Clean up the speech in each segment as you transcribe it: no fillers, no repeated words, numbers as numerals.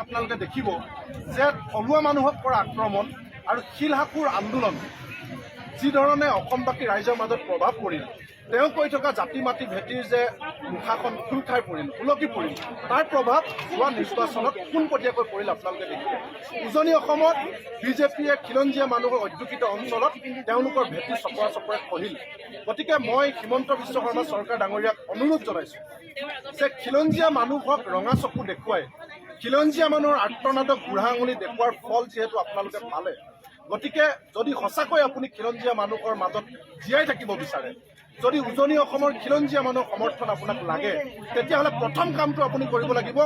আপোনালোকে দেখিব যে থলুৱা মানুহক কৰা আক্ৰমণ আৰু শিলহাকুৰ আন্দোলন যি ধৰণে অসমবাসী ৰাইজৰ মাজত প্ৰভাৱ পৰিল, তেওঁ কৈ থকা জাতি মাটি ভেটিৰ যে মুখাখন খোল খাই পৰিল, উলকি পৰিল, তাৰ প্ৰভাৱ যোৱা নিৰ্বাচনত পোনপটীয়াকৈ পৰিল। আপোনালোকে দেখিব উজনি অসমত বিজেপিয়ে খিলঞ্জীয়া মানুহৰ অধ্যুষিত অঞ্চলত তেওঁলোকৰ ভেটি চপৰা চপৰে খহিল। গতিকে মই হিমন্ত বিশ্ব শৰ্মা চৰকাৰ ডাঙৰীয়াক অনুৰোধ জনাইছোঁ যে খিলঞ্জীয়া মানুহক ৰঙা চকু দেখুৱাই খিলঞ্জীয়া মানুহৰ আৰ্তনাদক বুঢ়া আঙুলি দেখুওৱাৰ ফল যিহেতু আপোনালোকে পালে, গতিকে যদি সঁচাকৈ আপুনি খিলঞ্জীয়া মানুহৰ মাজত জীয়াই থাকিব বিচাৰে, যদি উজনি অসমৰ খিলঞ্জীয়া মানুহৰ সমৰ্থন আপোনাক লাগে, তেতিয়াহ'লে প্ৰথম কামটো আপুনি কৰিব লাগিব,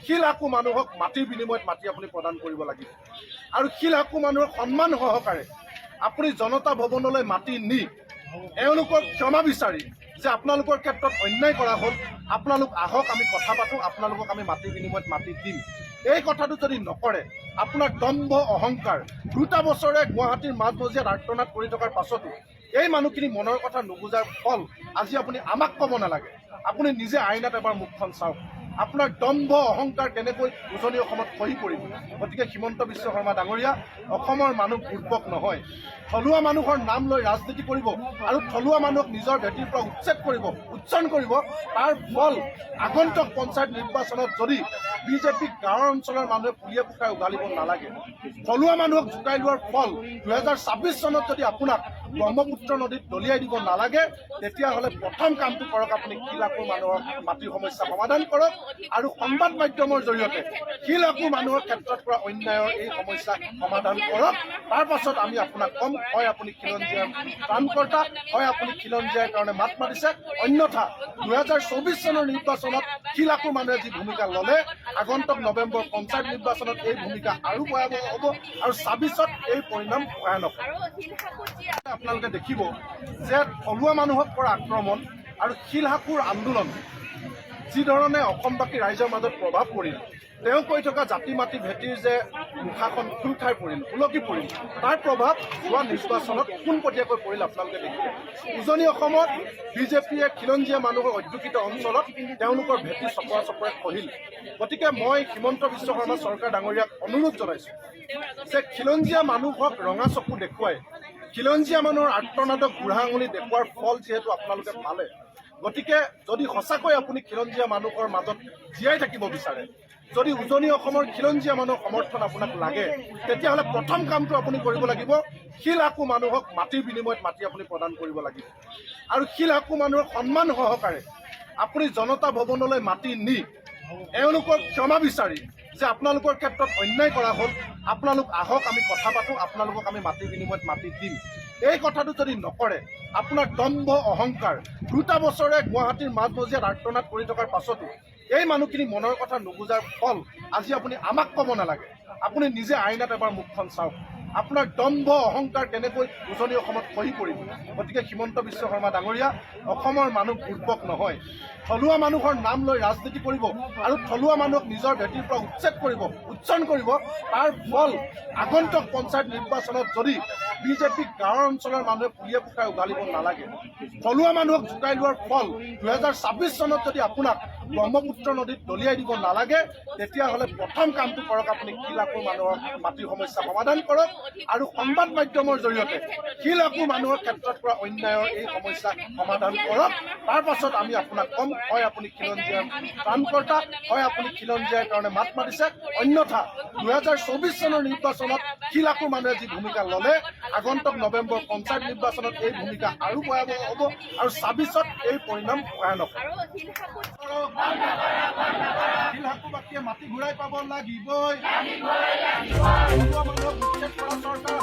শিলহাকু মানুহক মাটিৰ বিনিময়ত মাটি আপুনি প্ৰদান কৰিব লাগিব। আৰু শিলহাকু মানুহৰ সন্মান সহকাৰে আপুনি জনতা ভৱনলৈ মাটি নি এওঁলোকক ক্ষমা বিচাৰি যে আপোনালোকৰ ক্ষেত্ৰত অন্যায় কৰা হ'ল, আপোনালোক আহক, আমি কথা পাতোঁ, আপোনালোকক আমি মাটিৰ বিনিময়ত মাটি দিম। এই কথাটো যদি নকৰে, আপোনাৰ দম্ভ অহংকাৰ, 2টা বছৰে গুৱাহাটীৰ মাজমজিয়াত আৰ্তনাদ কৰি থকাৰ পাছতো এই মানুহখিনি মনৰ কথা নুবুজাৰ ফল আজি আপুনি আমাক ক'ব নালাগে, আপুনি নিজে আইনাত এবাৰ মুখখন চাওক। আপোনাৰ দম্ভ অহংকাৰ কেনেকৈ উজনি অসমত খহি পৰিব। গতিকে হিমন্ত বিশ্ব শৰ্মা ডাঙৰীয়া, অসমৰ মানুহ বুৰ্বক নহয়, থলুৱা মানুহৰ নাম লৈ ৰাজনীতি কৰিব আৰু থলুৱা মানুহক নিজৰ ভেটিৰ পৰা উচ্ছেদ কৰিব, উচ্চাৰণ কৰিব, তাৰ ফল আগন্তুক পঞ্চায়ত নিৰ্বাচনত যদি বিজেপিক গাঁৱৰ অঞ্চলৰ মানুহে পুলিয়ে পুখাই উঘালিব নালাগে, থলুৱা মানুহক জোকাই লোৱাৰ ফল 2026 চনত যদি আপোনাক ব্ৰহ্মপুত্ৰ নদীত দলিয়াই দিব নালাগে, তেতিয়াহ'লে প্ৰথম কামটো কৰক, আপুনি শিলহাকুৰ মানুহৰ মাটিৰ সমস্যা সমাধান কৰক আৰু সংবাদ মাধ্যমৰ জৰিয়তে শিলহাকু মানুহৰ ক্ষেত্ৰত পৰা অন্যায়ৰ এই সমস্যা সমাধান কৰক। তাৰ পাছত আমি আপোনাক কম, হয় আপুনি খিলঞ্জীয়াৰ প্ৰাণকৰ্তা, হয় আপুনি খিলঞ্জীয়াৰ কাৰণে মাত মাতিছে, অন্যথা 2024 চনৰ নিৰ্বাচনত শিলহাকু মানুহে যি ভূমিকা ল'লে, আগন্তুক নৱেম্বৰ পঞ্চায়ত নিৰ্বাচনত এই ভূমিকা আৰু ভয়াৱহ হ'ব আৰু 26ত এই পৰিণাম ভয়ানক। আপোনালোকে দেখিব যে থলুৱা মানুহক কৰা আক্ৰমণ আৰু শিলহাকুৰ আন্দোলন যি ধৰণে অসমবাসী ৰাইজৰ মাজত প্ৰভাৱ পৰিল, তেওঁ কৈ থকা জাতি মাটি ভেটিৰ যে মুখাখন খোল খাই পৰিল, উলকি পৰিল, তাৰ প্ৰভাৱ যোৱা নিৰ্বাচনত পোনপটীয়াকৈ পৰিল। আপোনালোকে দেখিব উজনি অসমত বিজেপিয়ে খিলঞ্জীয়া মানুহৰ অধ্যুষিত অঞ্চলত তেওঁলোকৰ ভেটি চপৰা চপৰে খহিল। গতিকে মই হিমন্ত বিশ্ব শৰ্মা চৰকাৰ ডাঙৰীয়াক অনুৰোধ জনাইছোঁ যে খিলঞ্জীয়া মানুহক ৰঙা চকু দেখুৱাই খিলঞ্জীয়া মানুহৰ আৰ্তনাদক বুঢ়া আঙুলি দেখুওৱাৰ ফল যিহেতু আপোনালোকে পালে, গতিকে যদি সঁচাকৈ আপুনি খিলঞ্জীয়া মানুহৰ মাজত জীয়াই থাকিব বিচাৰে, যদি উজনি অসমৰ খিলঞ্জীয়া মানুহৰ সমৰ্থন আপোনাক লাগে, তেতিয়াহ'লে প্ৰথম কামটো আপুনি কৰিব লাগিব, শিলহাকু মানুহক মাটিৰ বিনিময়ত মাটি আপুনি প্ৰদান কৰিব লাগিব। আৰু শিলহাকু মানুহৰ সন্মান সহকাৰে আপুনি জনতা ভৱনলৈ মাটি নি এওঁলোকক ক্ষমা বিচাৰি যে আপোনালোকৰ ক্ষেত্ৰত অন্যায় কৰা হ'ল, আপোনালোক আহক, আমি কথা পাতোঁ, আপোনালোকক আমি মাটিৰ বিনিময়ত মাটি দিম। এই কথাটো যদি নকৰে, আপোনাৰ দম্ভ অহংকাৰ, 2টা বছৰে গুৱাহাটীৰ মাজমজিয়াত আৰ্তনাদ কৰি থকাৰ পাছতো এই মানুহখিনি মনৰ কথা নুবুজাৰ ফল আজি আপুনি আমাক ক'ব নালাগে, আপুনি নিজে আইনাত এবাৰ মুখখন চাওক। আপোনাৰ দম্ভ অহংকাৰ কেনেকৈ উজনি অসমত খহি পৰিব। গতিকে হিমন্ত বিশ্ব শৰ্মা ডাঙৰীয়া, অসমৰ মানুহ বুৰ্বক নহয়, থলুৱা মানুহৰ নাম লৈ ৰাজনীতি কৰিব আৰু থলুৱা মানুহক নিজৰ ভেটিৰ পৰা উচ্ছেদ কৰিব, উচ্চাৰণ কৰিব, তাৰ ফল আগন্তুক পঞ্চায়ত নিৰ্বাচনত যদি বিজেপিক গাঁৱৰ অঞ্চলৰ মানুহে পুলিয়ে পুখাই উঘালিব নালাগে, থলুৱা মানুহক জোকাই লোৱাৰ ফল 2026 চনত যদি আপোনাক ব্ৰহ্মপুত্ৰ নদীত দলিয়াই দিব নালাগে, তেতিয়াহ'লে প্ৰথম কামটো কৰক, আপুনি শিলাকুৰ মানুহৰ মাটিৰ সমস্যা সমাধান কৰক আৰু সংবাদ মাধ্যমৰ জৰিয়তে শিলাকুৰ মানুহৰ ক্ষেত্ৰত কৰা অন্যায়ৰ এই সমস্যা সমাধান কৰক। তাৰ পাছত আমি আপোনাক ক'ম, হয় আপুনি খিলঞ্জীয়াৰ ত্ৰাণকৰ্তা, হয় আপুনি খিলঞ্জীয়াৰ কাৰণে মাত মাতিছে, অন্যথা 2024 চনৰ নিৰ্বাচনত শিলাকুৰ মানুহে যি ভূমিকা ল'লে, আগন্তুক নৱেম্বৰ পঞ্চায়ত নিৰ্বাচনত এই ভূমিকা আৰু ভয়াৱহ হ'ব আৰু 26ত এই পৰিণাম ভয়ানক। শিলহাকুবাসীয়ে মাটি ঘূৰাই পাব লাগিবই, মানুহক উচ্ছেদ কৰা চৰকাৰ